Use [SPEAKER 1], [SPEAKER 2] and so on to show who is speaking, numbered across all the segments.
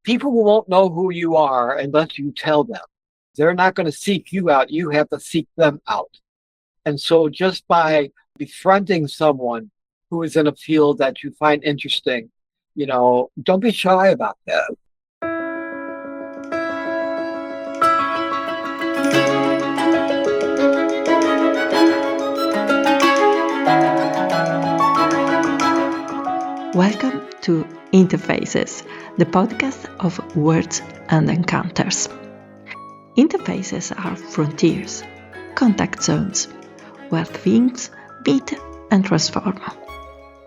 [SPEAKER 1] People won't know who you are unless you tell them. They're not going to seek you out. You have to seek them out. And so just by befriending someone who is in a field that you find interesting, don't be shy about that.
[SPEAKER 2] Welcome to Interfaces, the podcast of words and encounters. Interfaces are frontiers, contact zones, where things meet and transform.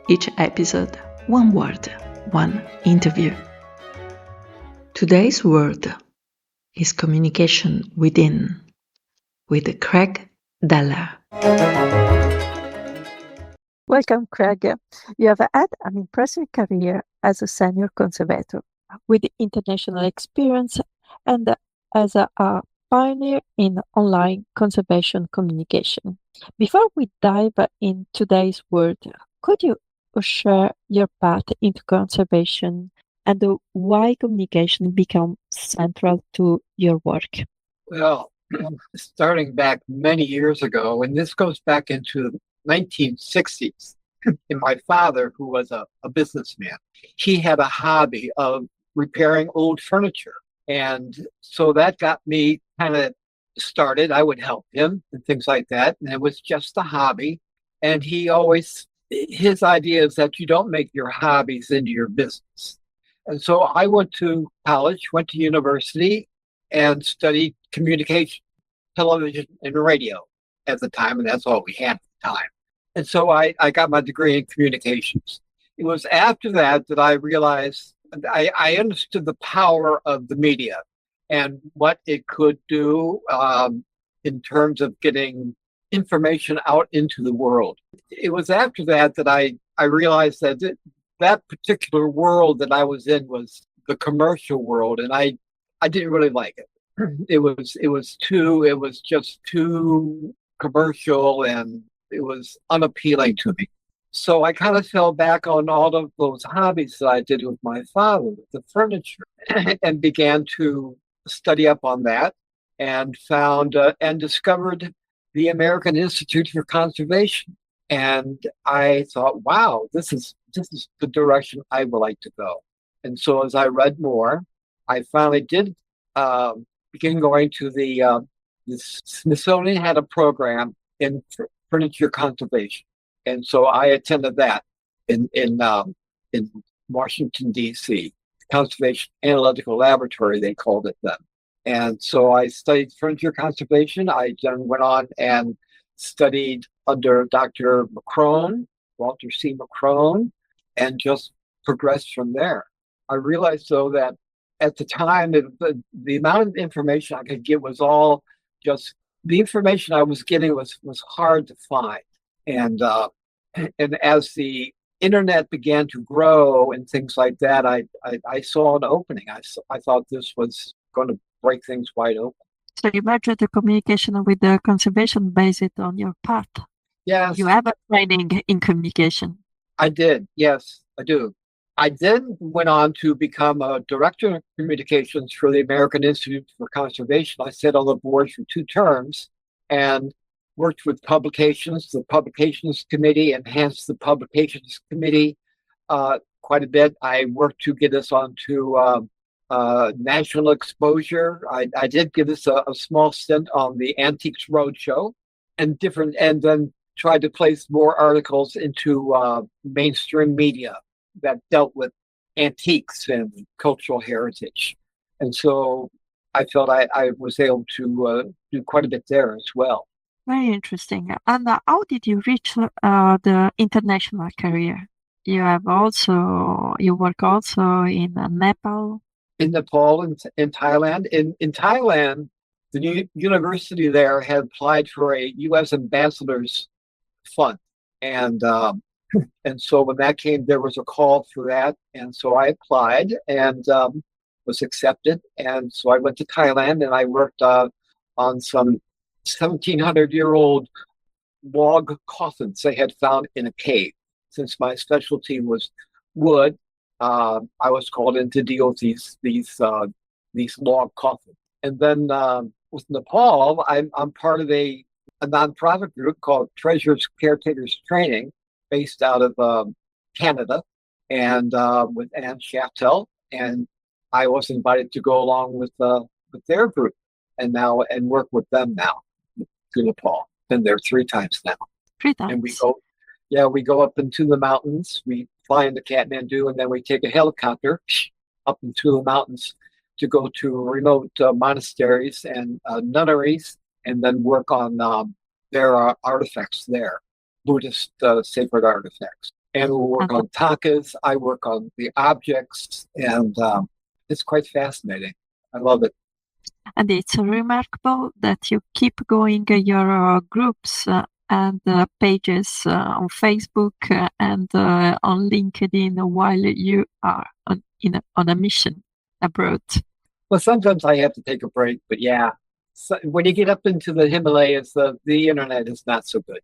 [SPEAKER 2] Each episode, one word, one interview. Today's word is communication within, with Craig Deller.
[SPEAKER 3] Welcome, Craig. You have had an impressive career as a senior conservator with international experience and as a pioneer in online conservation communication. Before we dive in today's word, could you share your path into conservation and why communication became central to your work?
[SPEAKER 1] Well, starting back many years ago, and this goes back into the 1960s, and my father, who was a businessman, he had a hobby of repairing old furniture. And so that got me kind of started. I would help him and things like that. And it was just a hobby. And his idea is that you don't make your hobbies into your business. And so I went to college, went to university, and studied communication, television, and radio at the time. And that's all we had at the time. And so I got my degree in communications. It was after that I realized I understood the power of the media and what it could do in terms of getting information out into the world. It was after that I realized that particular world that I was in was the commercial world, and I didn't really like it. It was just too commercial, and it was unappealing to me. So I kind of fell back on all of those hobbies that I did with my father, with the furniture, and began to study up on that, and found and discovered the American Institute for Conservation. And I thought, wow, this is the direction I would like to go. And so as I read more, I finally did begin going to the Smithsonian had a program in furniture conservation, and so I attended that in Washington D.C. Conservation Analytical Laboratory, they called it then. And so I studied furniture conservation. I then went on and studied under Dr. McCrone, Walter C. McCrone, and just progressed from there. I realized, though, that at the time, the amount of information I could get was all just the information I was getting was hard to find. And as the internet began to grow and things like that, I saw an opening. I thought this was going to break things wide open.
[SPEAKER 3] So you merged the communication with the conservation based on your path.
[SPEAKER 1] Yes.
[SPEAKER 3] You have a training in communication.
[SPEAKER 1] I did. Yes, I do. I then went on to become a director of communications for the American Institute for Conservation. I sat on the board for 2 terms and worked with publications. The Publications Committee enhanced the Publications Committee quite a bit. I worked to get us onto national exposure. I did give us a small stint on the Antiques Roadshow and then tried to place more articles into mainstream media that dealt with antiques and cultural heritage. And so I felt I was able to do quite a bit there as well.
[SPEAKER 3] Very interesting. And how did you reach the international career? You work also in Nepal.
[SPEAKER 1] In Nepal and in Thailand. In Thailand, the university there had applied for a U.S. ambassador's fund. And so when that came, there was a call for that. And so I applied and was accepted. And so I went to Thailand and I worked on some 1,700-year-old log coffins they had found in a cave. Since my specialty was wood, I was called in to deal with these log coffins. And then with Nepal, I'm part of a nonprofit group called Treasures Caretakers Training, based out of Canada, and with Anne Chaftel, and I was invited to go along with their group, and work with them now to Nepal. Been there 3 times now,
[SPEAKER 3] 3 times.
[SPEAKER 1] and we go up into the mountains. We fly into Kathmandu, and then we take a helicopter up into the mountains to go to remote monasteries and nunneries, and then work on their artifacts there, Buddhist sacred artifacts. And we'll work on takas. I work on the objects, and it's quite fascinating. I love it.
[SPEAKER 3] And it's remarkable that you keep going your groups and pages on Facebook and on LinkedIn while you are on a mission abroad.
[SPEAKER 1] Well, sometimes I have to take a break, but yeah, so when you get up into the Himalayas, the internet is not so good.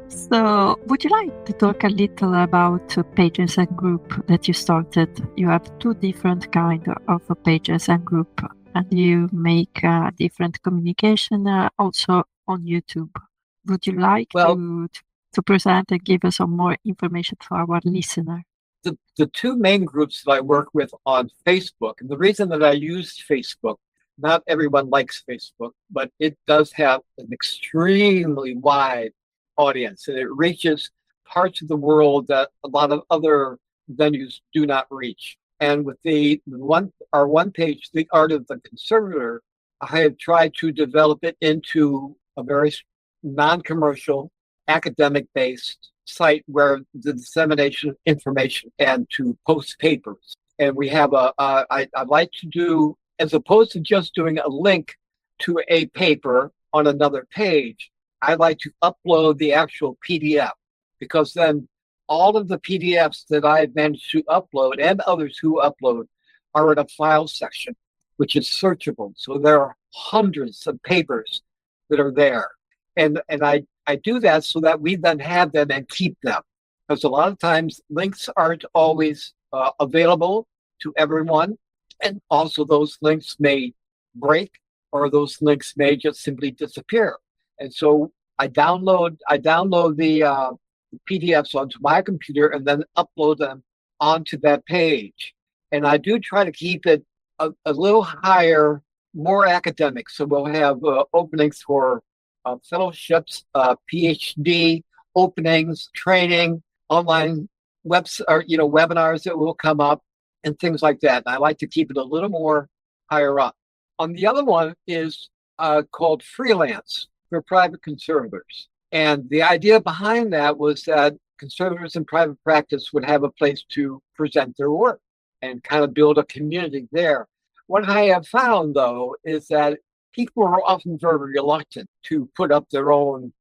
[SPEAKER 3] So, would you like to talk a little about pages and group that you started? You have 2 different kind of pages and group, and you make different communication also on YouTube. Would you like to present and give us some more information for our listener?
[SPEAKER 1] The 2 main groups that I work with on Facebook, and the reason that I use Facebook, not everyone likes Facebook, but it does have an extremely wide audience, and it reaches parts of the world that a lot of other venues do not reach. And with our one page, The Art of the Conservator, I have tried to develop it into a very non-commercial, academic-based site where the dissemination of information and to post papers. And we have I like to do, as opposed to just doing a link to a paper on another page, I like to upload the actual PDF, because then all of the PDFs that I've managed to upload and others who upload are in a file section, which is searchable. So there are hundreds of papers that are there. And I do that so that we then have them and keep them. Because a lot of times links aren't always available to everyone. And also those links may break, or those links may just simply disappear. And so I download the PDFs onto my computer and then upload them onto that page. And I do try to keep it a little higher, more academic. So we'll have openings for fellowships, PhD openings, training, online webinars that will come up, and things like that. And I like to keep it a little more higher up. On the other one is called Freelance for Private Conservators. And the idea behind that was that conservators in private practice would have a place to present their work and kind of build a community there. What I have found, though, is that people are often very reluctant to put up their own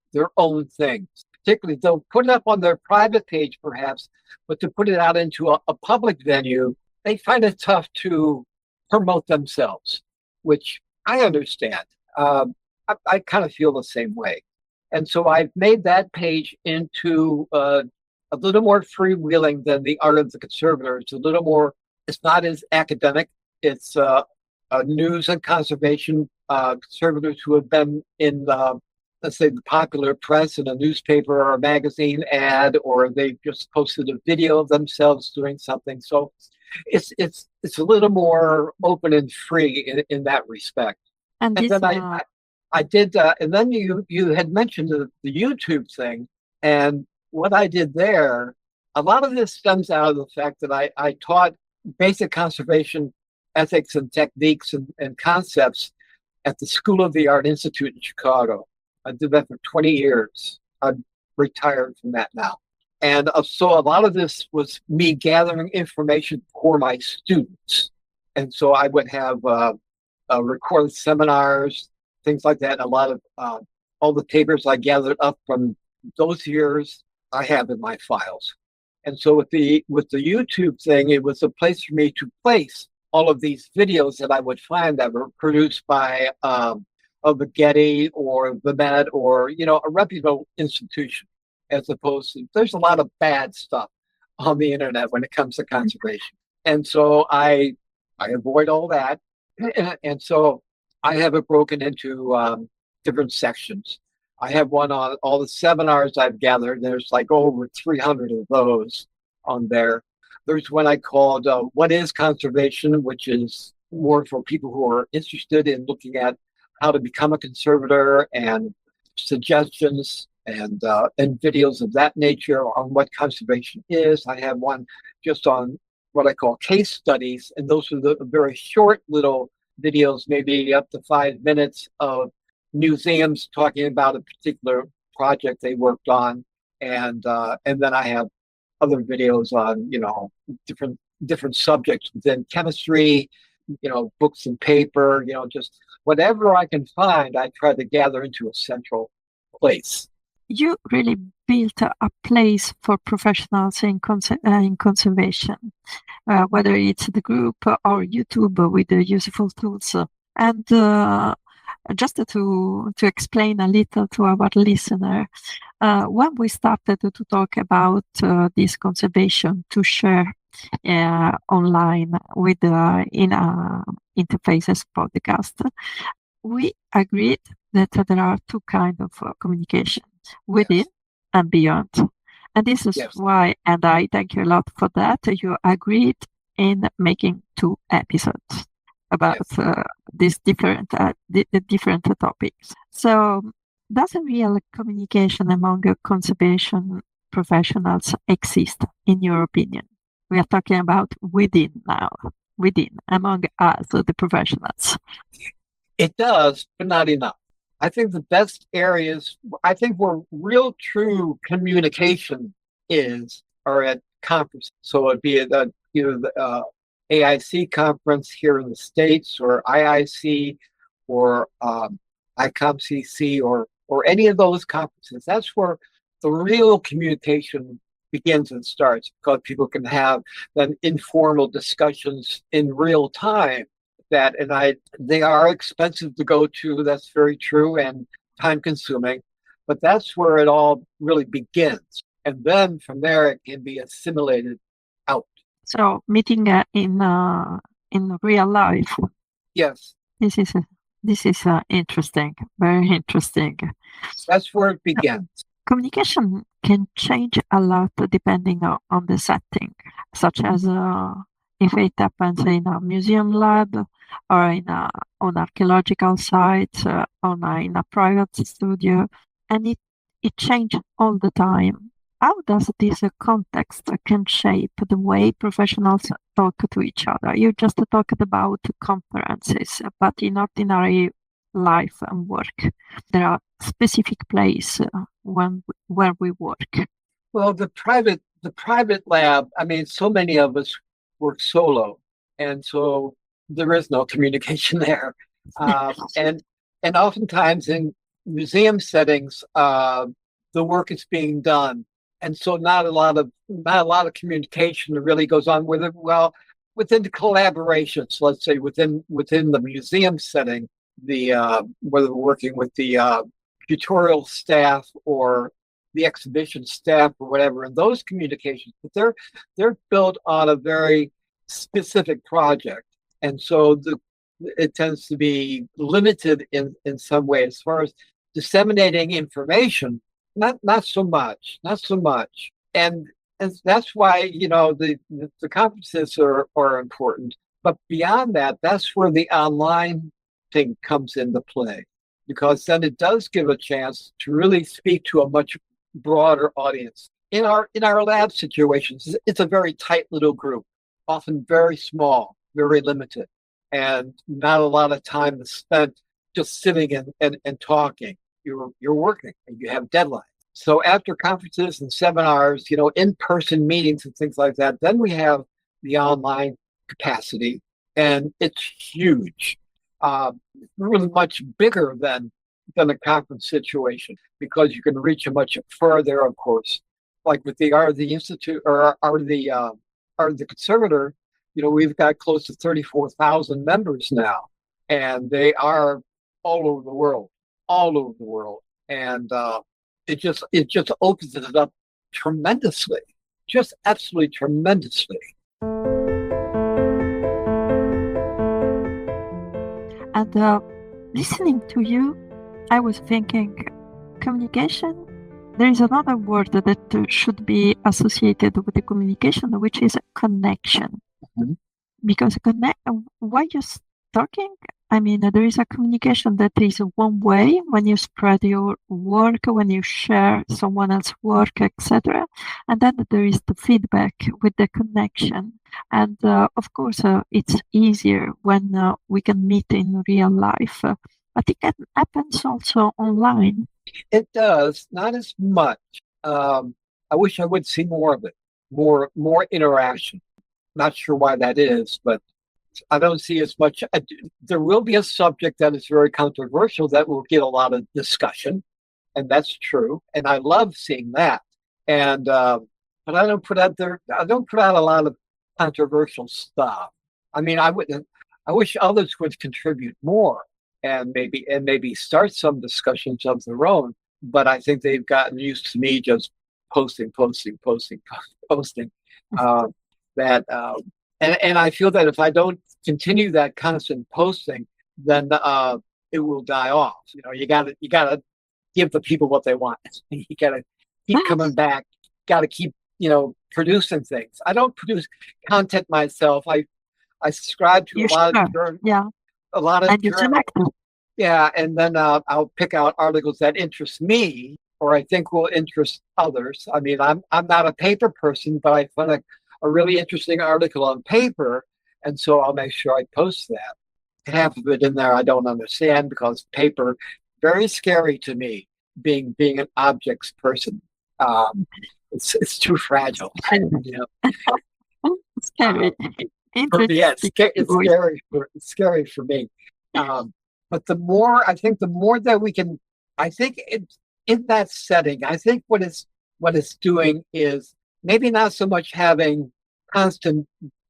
[SPEAKER 1] things. Particularly, they'll put it up on their private page, perhaps, but to put it out into a public venue, they find it tough to promote themselves, which I understand. I kind of feel the same way. And so I've made that page into a little more freewheeling than The Art of the Conservator. It's not as academic. It's news and conservation conservators who have been in, let's say, the popular press in a newspaper or a magazine ad, or they just posted a video of themselves doing something. So it's a little more open and free in that respect. And then I did, and then you had mentioned the YouTube thing, and what I did there, a lot of this stems out of the fact that I taught basic conservation ethics and techniques and concepts at the School of the Art Institute in Chicago. I did that for 20 years. I'm retired from that now. And so a lot of this was me gathering information for my students. And so I would have recorded seminars, things like that. A lot of all the papers I gathered up from those years, I have in my files. And so with the YouTube thing, it was a place for me to place all of these videos that I would find that were produced by of the Getty or the Met or, a reputable institution, as opposed to, there's a lot of bad stuff on the internet when it comes to conservation. And so I avoid all that. And so I have it broken into different sections. I have one on all the seminars I've gathered. There's like over 300 of those on there. There's one I called What is Conservation, which is more for people who are interested in looking at how to become a conservator and suggestions and videos of that nature on what conservation is. I have one just on what I call case studies, and those are the very short little videos, maybe up to 5 minutes, of museums talking about a particular project they worked on, and then I have other videos on different subjects within chemistry, books and paper, just whatever I can find. I try to gather into a central place.
[SPEAKER 3] You really built a place for professionals in conservation, whether it's the group or YouTube with the useful tools. And just to explain a little to our listener, when we started to talk about this conservation to share online with in a Interfaces podcast, we agreed that there are two kinds of communication: within and beyond. And this is why, and I thank you a lot for that, you agreed in making 2 episodes about these different topics. So does a real communication among conservation professionals exist, in your opinion? We are talking about within now, among us, the professionals.
[SPEAKER 1] It does, but not enough. I think the best areas, I think where real true communication are at conferences. So it'd be at the AIC conference here in the States, or IIC, or ICOMCC, or any of those conferences. That's where the real communication begins and starts, because people can have then informal discussions in real time. They are expensive to go to. That's very true, and time consuming, but that's where it all really begins. And then from there, it can be assimilated out.
[SPEAKER 3] So meeting in real life.
[SPEAKER 1] Yes.
[SPEAKER 3] This is interesting, very interesting.
[SPEAKER 1] That's where it begins.
[SPEAKER 3] Communication can change a lot depending on the setting, such as if it happens in a museum lab, or on archaeological sites, in a private studio, and it changes all the time. How does this context can shape the way professionals talk to each other? You just talked about conferences, but in ordinary life and work, there are specific places where we work.
[SPEAKER 1] Well, the private lab, so many of us work solo, and so there is no communication there. And oftentimes in museum settings, the work is being done, and so not a lot of communication really goes on with it. Well, within the collaborations, let's say within the museum setting, whether we're working with the tutorial staff or the exhibition staff or whatever, and those communications, but they're built on a very specific project, and so it tends to be limited in some way as far as disseminating information. Not so much, and that's why the conferences are important. But beyond that, that's where the online thing comes into play, because then it does give a chance to really speak to a much broader audience. In our lab situations, it's a very tight little group, often very small, very limited, and not a lot of time is spent just sitting and talking. You're working and you have deadlines. So after conferences and seminars, in-person meetings and things like that, then we have the online capacity, and it's huge. Really much bigger than a conference situation, because you can reach much further, of course. Like with the Art of the Institute or Art of the Conservator, we've got close to 34,000 members now, and they are all over the world, all over the world. And it just opens it up tremendously, just absolutely tremendously.
[SPEAKER 3] And listening to you, I was thinking communication. There is another word that should be associated with the communication, which is connection.
[SPEAKER 1] Mhm.
[SPEAKER 3] Because while you're talking, I mean, there is a communication that is one way when you spread your work, when you share someone else's work, etc. And then there is the feedback with the connection. And of course, it's easier when we can meet in real life. But it can happens also online.
[SPEAKER 1] It does, not as much. I wish I would see more of it, more interaction. Not sure why that is, but I don't see as much. There will be a subject that is very controversial that will get a lot of discussion, and that's true. And I love seeing that. And but I don't put out there. I don't put out a lot of controversial stuff. I mean, I wouldn't. I wish others would contribute more and maybe start some discussions of their own. But I think they've gotten used to me just posting. That and I feel that if I don't continue that constant posting, then it will die off. You gotta give the people what they want. You gotta keep coming back. Gotta keep producing things. I don't produce content myself. I subscribe to a lot of journals. Yeah, and then I'll pick out articles that interest me or I think will interest others. I mean, I'm not a paper person, but I find a really interesting article on paper, and so I'll make sure I post that. Half of it in there I don't understand because paper, very scary to me, being an objects person. It's too fragile.
[SPEAKER 3] Scary.
[SPEAKER 1] It's scary for me. But the more that we can, I think in that setting, I think what it's doing is maybe not so much having constant,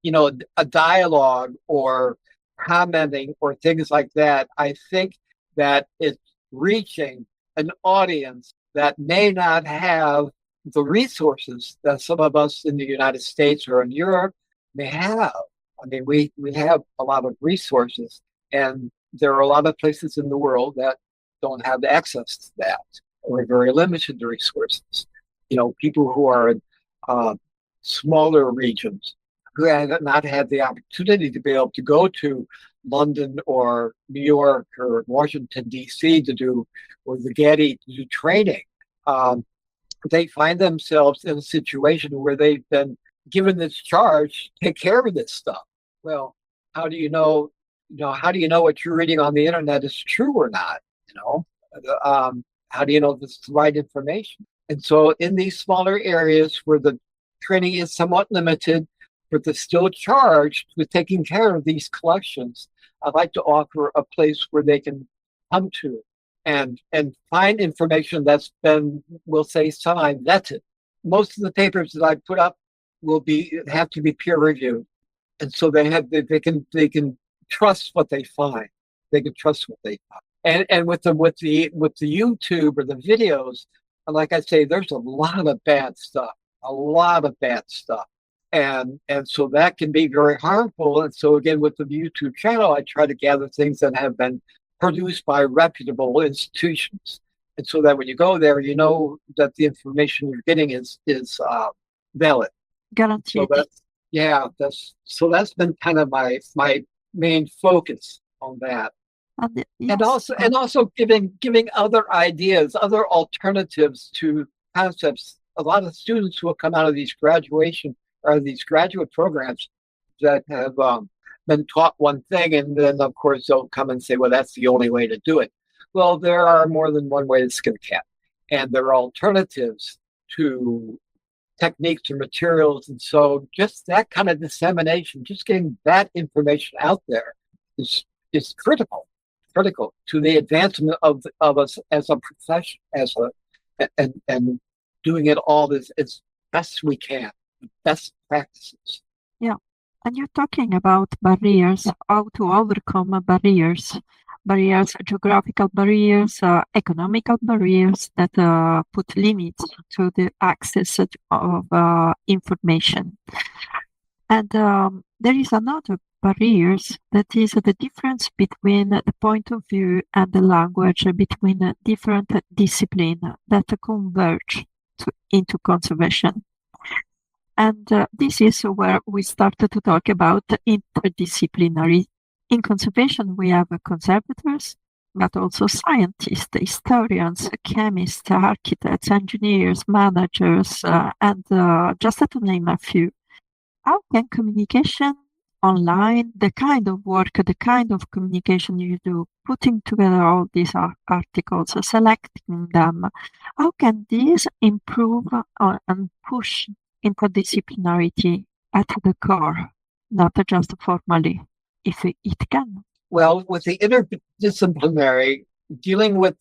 [SPEAKER 1] a dialogue or commenting or things like that. I think that it's reaching an audience that may not have the resources that some of us in the United States or in Europe may have. I mean, we have a lot of resources, and there are a lot of places in the world that don't have access to that or are very limited resources. People who are in smaller regions who have not had the opportunity to be able to go to London or New York or Washington, D.C. or the Getty to do training. They find themselves in a situation where they've been given this charge to take care of this stuff. Well, how do you know? How do you know what you're reading on the internet is true or not? How do you know this is the right information? And so in these smaller areas where the training is somewhat limited, but they're still charged with taking care of these collections, I'd like to offer a place where they can come to and find information that's been, we'll say, semi-vetted. Most of the papers that I put up have to be peer reviewed, and so they can trust what they find. They can trust what they find. And with the YouTube or the videos, like I say, there's a lot of bad stuff, and so that can be very harmful. And so again, with the YouTube channel, I try to gather things that have been produced by reputable institutions, and so that when you go there, you know that the information you're getting is valid.
[SPEAKER 3] Guaranteed.
[SPEAKER 1] So that's been kind of my main focus on that. And also giving other ideas, other alternatives to concepts. A lot of students who will come out of these graduate programs that have been taught one thing, and then of course they'll come and say, well, that's the only way to do it. Well, there are more than one way to skin a cat, and there are alternatives to techniques or materials. And so just that kind of dissemination, just getting that information out there is critical to the advancement of us as a profession, and doing it all as best we can, best practices.
[SPEAKER 3] Yeah. And you're talking about barriers, how to overcome barriers. barriers, geographical barriers, economical barriers that put limits to the access of information. And there is another barriers that is the difference between the point of view and the language between different disciplines that converge into conservation. And this is where we started to talk about interdisciplinary. In conservation, we have conservators, but also scientists, historians, chemists, architects, engineers, managers, and just to name a few. How can communication online, the kind of work, the kind of communication you do, putting together all these articles, selecting them, how can this improve and push interdisciplinarity at the core, not just formally, if it can?
[SPEAKER 1] Well, with the interdisciplinary, dealing with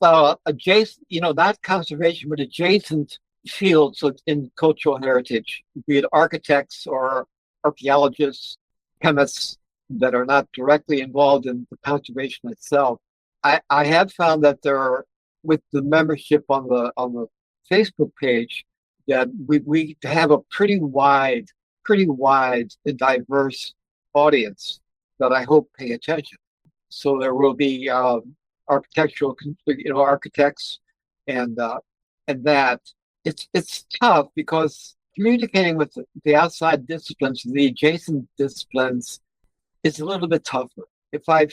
[SPEAKER 1] adjacent, not conservation, but adjacent fields in cultural heritage, be it architects or archaeologists, chemists that are not directly involved in the conservation itself. I have found that there are, with the membership on the Facebook page, that we have a pretty wide and diverse audience that I hope pay attention. So there will be architectural, architects, and that it's tough because communicating with the outside disciplines, the adjacent disciplines, is a little bit tougher. If I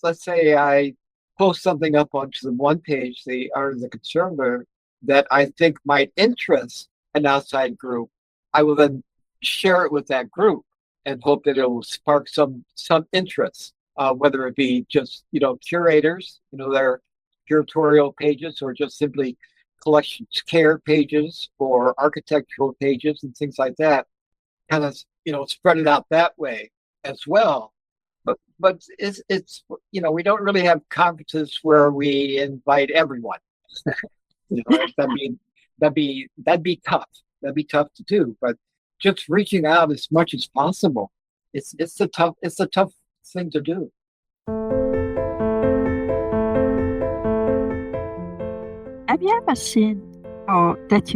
[SPEAKER 1] let's say I post something up onto the one page, the Art of the Conservator, that I think might interest an outside group, I will then share it with that group and hope that it will spark some interest, whether it be just curators, their curatorial pages, or just simply collections care pages or architectural pages and things like that. Kind of spread it out that way as well. But it's we don't really have conferences where we invite everyone. That'd be tough. That'd be tough to do. But just reaching out as much as possible, it's a tough thing to do.
[SPEAKER 3] Have you ever seen, or that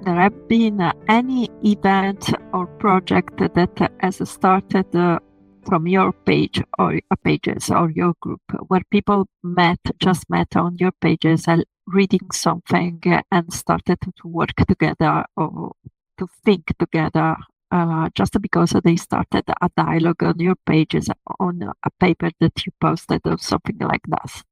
[SPEAKER 3] there have been any event or project that has started from your page or pages or your group, where people just met on your pages and reading something and started to work together or to think together, just because they started a dialogue on your pages on a paper that you posted or something like that?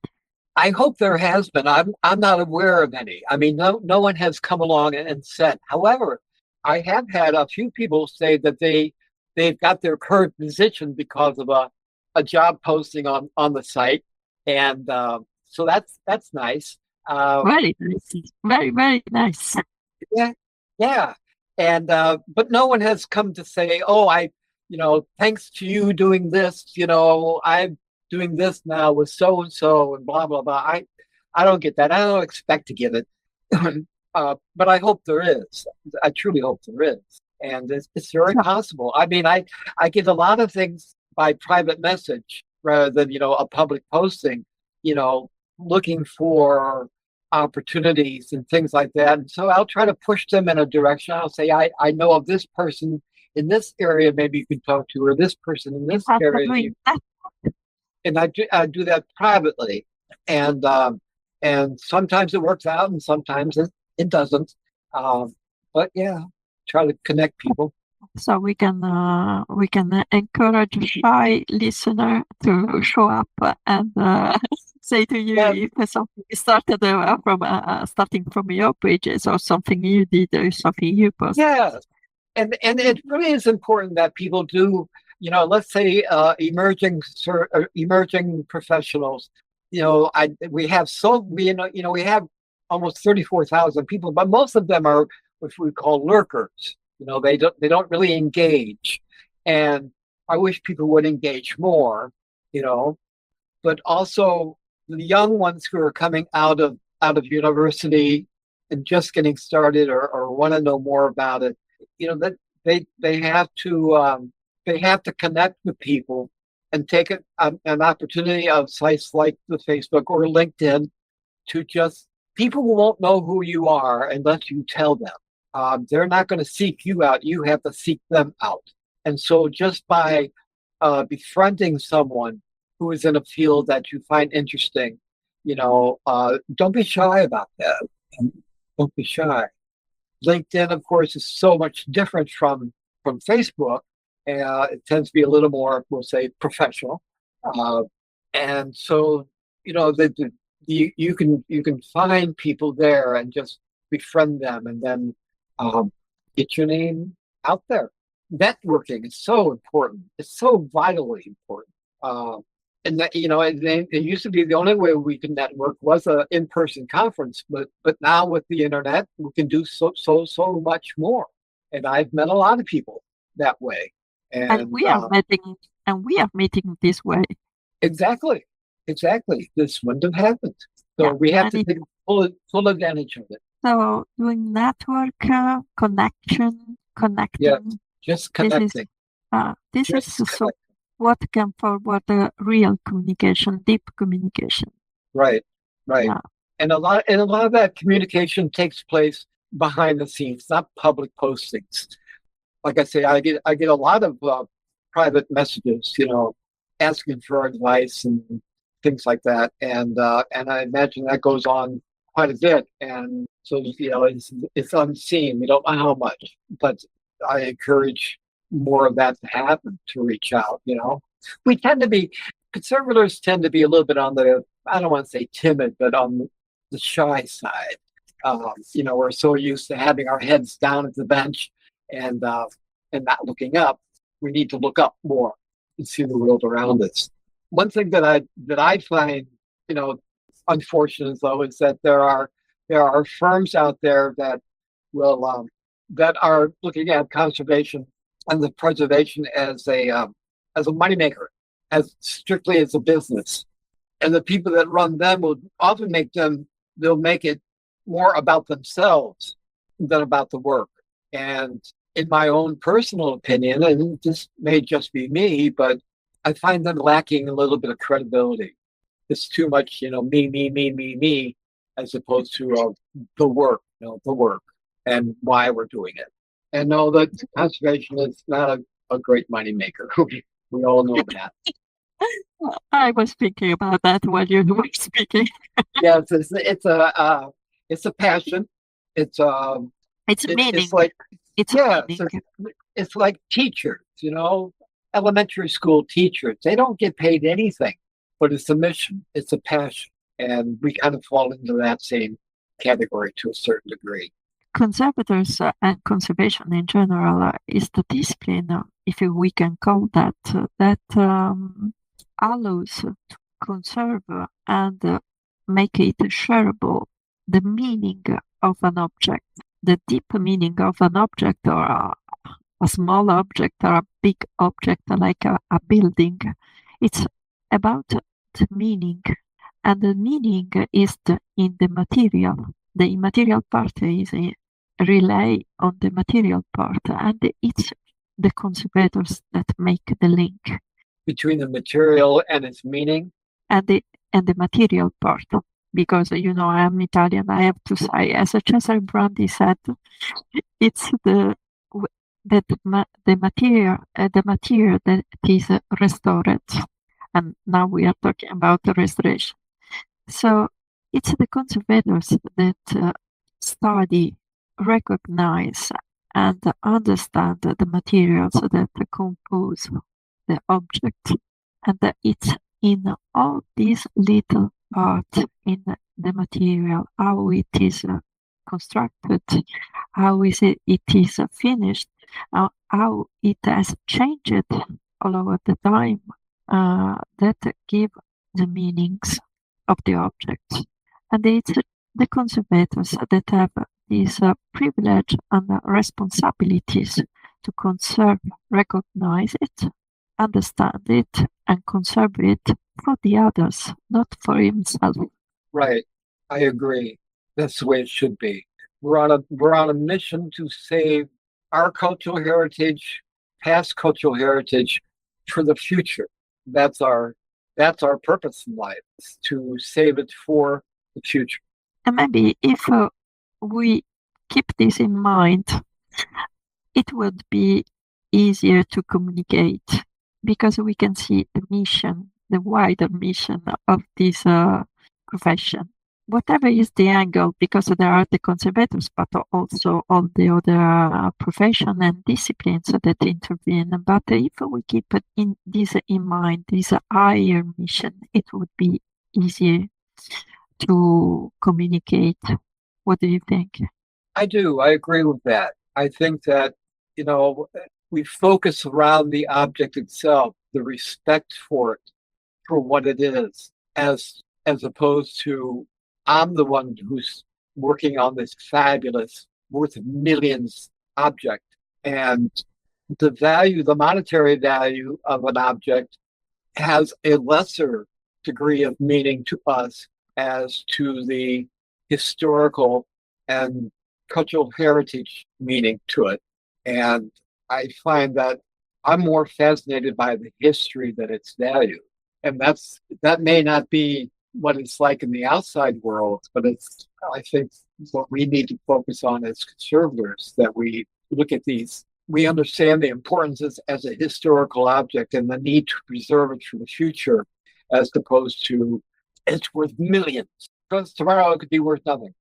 [SPEAKER 1] I hope there has been. I'm not aware of any. I mean, no one has come along and said. However, I have had a few people say that they've got their current position because of a job posting on the site, and so that's nice.
[SPEAKER 3] Very nice. Very, very nice.
[SPEAKER 1] Yeah. And but no one has come to say, oh, thanks to you doing this, I'm doing this now with so and so and blah blah blah. I don't get that. I don't expect to get it, but I hope there is. I truly hope there is, and it's very possible. I mean, I get a lot of things by private message rather than a public posting. Looking for opportunities and things like that. And so I'll try to push them in a direction. I'll say, I know of this person in this area, maybe you can talk to, or this person in this area. And I do that privately. And sometimes it works out and sometimes it doesn't. But yeah, try to connect people.
[SPEAKER 3] So we can encourage a shy listener to show up and say to you if something started starting from your pages or something you did or something you posted.
[SPEAKER 1] Yeah, and it really is important that people do. Let's say emerging professionals. We have we have almost 34,000 people, but most of them are what we call lurkers. They don't really engage, and I wish people would engage more. But also the young ones who are coming out of university and just getting started or want to know more about it. That they have to connect with people and take an opportunity of sites like the Facebook or LinkedIn to just, people won't know who you are unless you tell them. They're not going to seek you out. You have to seek them out. And so just by befriending someone who is in a field that you find interesting, don't be shy about that. Don't be shy. LinkedIn, of course, is so much different from Facebook. It tends to be a little more, we'll say, professional. And so, you can find people there and just befriend them, and then get your name out there. Networking is so important. It's so vitally important. And that, it used to be the only way we could network was an in-person conference, but now with the internet, we can do so much more. And I've met a lot of people that way.
[SPEAKER 3] And we are meeting this way.
[SPEAKER 1] Exactly. This wouldn't have happened. So we have to take full advantage of it.
[SPEAKER 3] So doing network connecting.
[SPEAKER 1] Yeah, just connecting.
[SPEAKER 3] This is so what can forward real communication, deep communication.
[SPEAKER 1] Right. Yeah. And a lot of that communication takes place behind the scenes, not public postings. Like I say, I get a lot of private messages, asking for advice and things like that, and I imagine that goes on quite a bit, and so it's unseen. We don't know how much, but I encourage more of that to happen, to reach out. Conservators tend to be a little bit on the, I don't want to say timid, but on the shy side. We're so used to having our heads down at the bench and not looking up. We need to look up more and see the world around us. One thing that I find, unfortunate though, is that there are firms out there that will that are looking at conservation and the preservation as a moneymaker, as strictly as a business. And the people that run them will often they'll make it more about themselves than about the work. And in my own personal opinion, and this may just be me, but I find them lacking a little bit of credibility. It's too much, me, as opposed to the work, and why we're doing it. And know that conservation is not a great moneymaker. We all know that.
[SPEAKER 3] I was thinking about that while you were speaking.
[SPEAKER 1] Yes, it's a passion. It's meaning. It's like teachers, elementary school teachers. They don't get paid anything, but it's a mission. It's a passion, and we kind of fall into that same category to a certain degree.
[SPEAKER 3] Conservators and conservation in general is the discipline, if we can call that, allows to conserve and make it shareable the meaning of an object, the deep meaning of an object, or a small object or a big object like a building. It's about the meaning, and the meaning is in the material. The immaterial part is relay on the material part, and it's the conservators that make the link
[SPEAKER 1] between the material and its meaning,
[SPEAKER 3] and the material part. Because I am Italian, I have to say, as Cesare Brandi said, it's the material that is restored, and now we are talking about restoration. So it's the conservators that study, recognize, and understand the materials that compose the object, and it's in all these little parts in the material, how it is constructed, how it is finished, how it has changed all over the time, that give the meanings of the object. And it's the conservators that have this privilege and responsibilities to conserve, recognize it, understand it, and conserve it for the others, not for himself.
[SPEAKER 1] Right. I agree. That's the way it should be. We're on a mission to save our cultural heritage, past cultural heritage, for the future. That's our purpose in life, is to save it for the future.
[SPEAKER 3] And maybe if we keep this in mind, it would be easier to communicate because we can see the mission, the wider mission of this profession. Whatever is the angle, because there are the conservators, but also all the other profession and disciplines that intervene. But if we keep this in mind, this higher mission, it would be easier to communicate. What do you think?
[SPEAKER 1] I do. I agree with that. I think that, we focus around the object itself, the respect for it, for what it is, as opposed to I'm the one who's working on this fabulous, worth millions object. And the monetary value of an object has a lesser degree of meaning to us as to the historical and cultural heritage meaning to it. And I find that I'm more fascinated by the history than its value. And that may not be what it's like in the outside world, but I think what we need to focus on as conservators, that we look at these, we understand the importance as a historical object and the need to preserve it for the future, as opposed to it's worth millions, because tomorrow it could be worth nothing.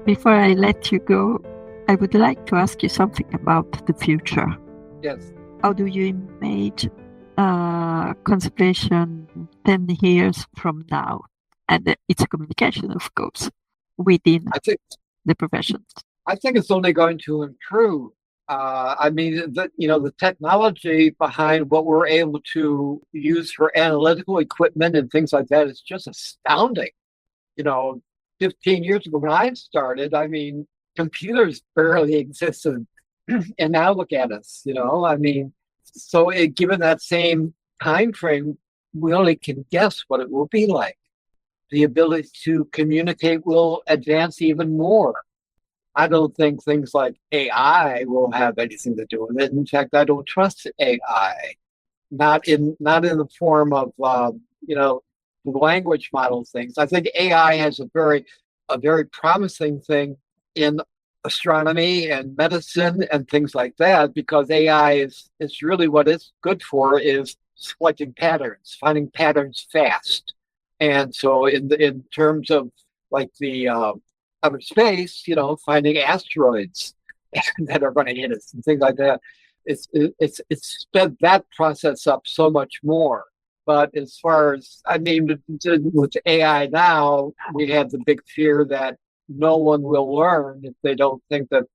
[SPEAKER 3] Before I let you go, I would like to ask you something about the future.
[SPEAKER 1] Yes.
[SPEAKER 3] How do you imagine conservation 10 years from now? And it's a communication, of course, within the profession.
[SPEAKER 1] I think it's only going to improve. The technology behind what we're able to use for analytical equipment and things like that is just astounding. 15 years ago when I started, computers barely existed. And now look at us, So given that same time frame, we only can guess what it will be like. The ability to communicate will advance even more. I don't think things like AI will have anything to do with it. In fact, I don't trust AI, not in the form of language model things. I think AI has a very promising thing in astronomy and medicine and things like that, because AI is really what it's good for, is selecting patterns, finding patterns fast. And so in terms of like the outer space, finding asteroids that are going to hit us and things like that, it's sped that process up so much more. But as far as, with AI now, we have the big fear that no one will learn if they think that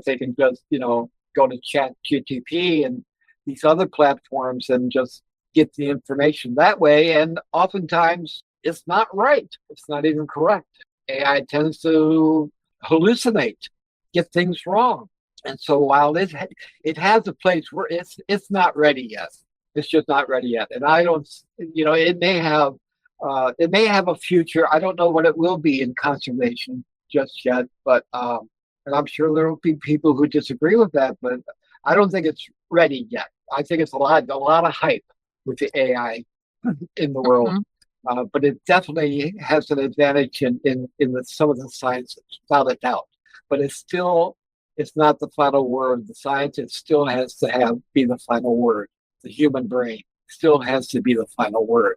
[SPEAKER 1] they can just, go to ChatGPT and these other platforms and just get the information that way. And oftentimes it's not right. It's not even correct. AI tends to hallucinate, get things wrong. And so while it has a place where it's not ready yet. It's just not ready yet. And I don't, it may have a future. I don't know what it will be in conservation just yet, but and I'm sure there will be people who disagree with that, but I don't think it's ready yet. I think it's a lot of hype with the AI in the world, but it definitely has an advantage in some of the sciences, without a doubt. But it's not the final word. The scientist still has to be the final word. The human brain still has to be the final word.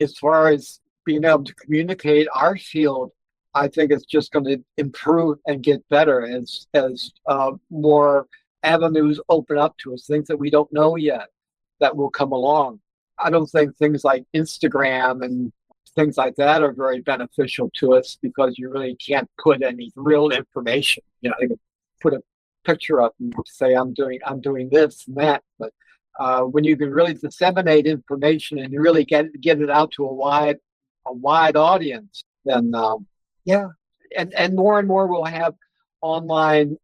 [SPEAKER 1] As far as being able to communicate our field, I think it's just going to improve and get better as more avenues open up to us, things that we don't know yet that will come along. I don't think things like Instagram and things like that are very beneficial to us, because you really can't put any real information. You can put a picture up and say I'm doing this and that, but when you can really disseminate information and really get it out to a wide audience, then and more we'll have online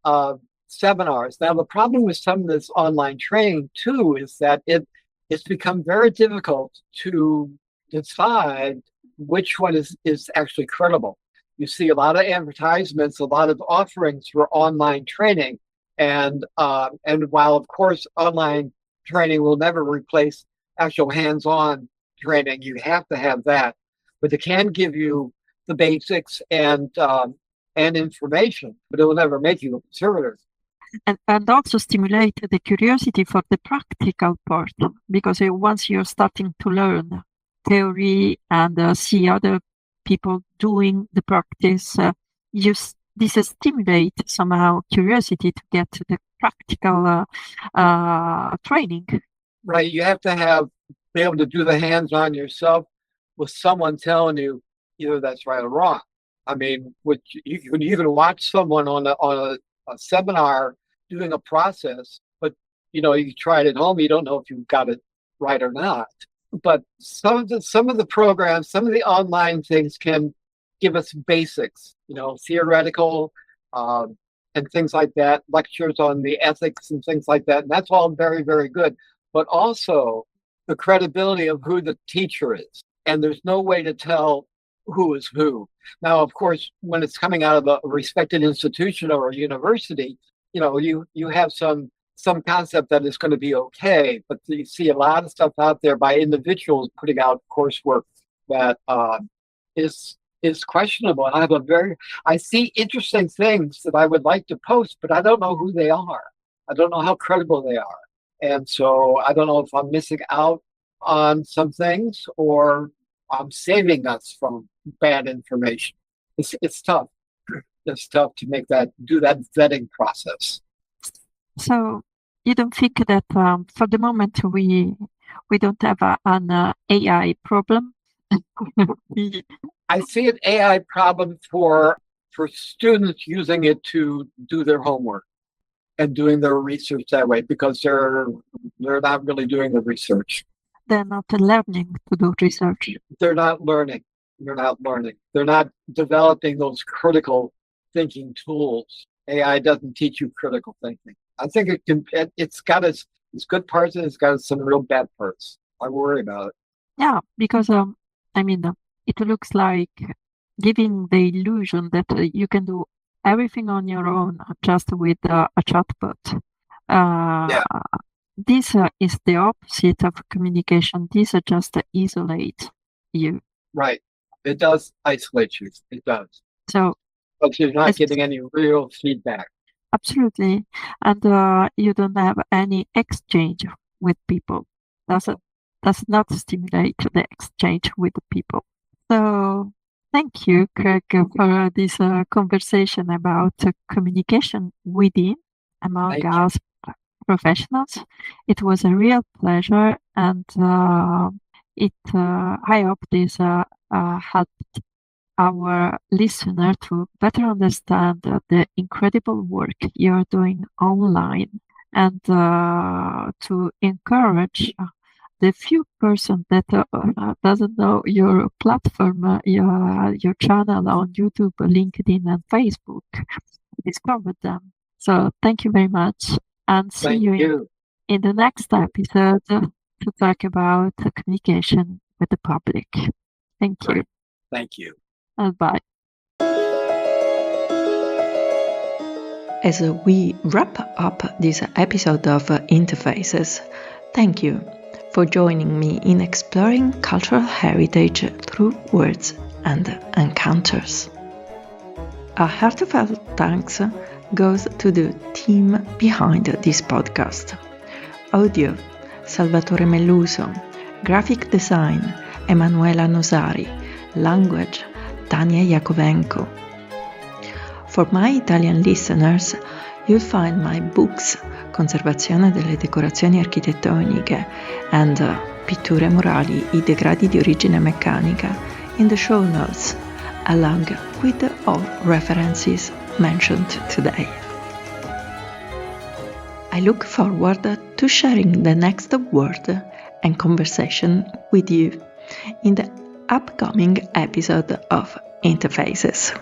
[SPEAKER 1] seminars. Now the problem with some of this online training too is that it's become very difficult to decide which one is actually credible. You see a lot of advertisements, a lot of offerings for online training, And while of course online training will never replace actual hands-on training, you have to have that, but it can give you the basics and information, but it will never make you a conservator.
[SPEAKER 3] And also stimulate the curiosity for the practical part, because once you're starting to learn theory and see other people doing the practice, this stimulates somehow curiosity to get to the practical training.
[SPEAKER 1] Right, you have to be able to do the hands-on yourself with someone telling you either that's right or wrong. I mean, you can even watch someone on a seminar doing a process, but you try it at home, you don't know if you've got it right or not. But some of the programs, some of the online things can give us basics, theoretical and things like that, lectures on the ethics and things like that. And that's all very, very good. But also the credibility of who the teacher is. And there's no way to tell who is who. Now, of course, when it's coming out of a respected institution or a university, you have some concept that is going to be okay, but you see a lot of stuff out there by individuals putting out coursework that is questionable. And I see interesting things that I would like to post, but I don't know who they are. I don't know how credible they are. And so I don't know if I'm missing out on some things or I'm saving us from bad information. It's tough. It's tough to do that vetting process.
[SPEAKER 3] So you don't think that for the moment we don't have an AI problem?
[SPEAKER 1] I see an AI problem for students using it to do their homework and doing their research that way, because they're not really doing the research.
[SPEAKER 3] They're not learning to do research.
[SPEAKER 1] They're not learning. They're not developing those critical thinking tools. AI doesn't teach you critical thinking. I think it's got its good parts and it's got some real bad parts. I worry about it.
[SPEAKER 3] Yeah, because it looks like giving the illusion that you can do everything on your own just with a chatbot. This is the opposite of communication. This just isolates you.
[SPEAKER 1] Right. It does isolate you. It does.
[SPEAKER 3] So,
[SPEAKER 1] but you're not getting any real feedback.
[SPEAKER 3] Absolutely. And you don't have any exchange with people. Does not stimulate the exchange with the people. So thank you, Craig, for this conversation about communication among us professionals. It was a real pleasure, and I hope this helped our listener to better understand the incredible work you're doing online, and to encourage the few person that doesn't know your platform, your channel on YouTube, LinkedIn, and Facebook, discover them. So thank you very much, and see you in the next episode to talk about communication with the public. Thank you.
[SPEAKER 1] Thank you.
[SPEAKER 3] And bye.
[SPEAKER 2] As we wrap up this episode of Interfaces, thank you for joining me in exploring cultural heritage through words and encounters. A heartfelt thanks goes to the team behind this podcast. Audio, Salvatore Melluso. Graphic design, Emanuela Nosari. Language, Tania Yakovenko. For my Italian listeners, you'll find my books Conservazione delle decorazioni architettoniche and Pitture murali, I degradi di origine meccanica in the show notes, along with all references mentioned today. I look forward to sharing the next word and conversation with you in the upcoming episode of Interfaces.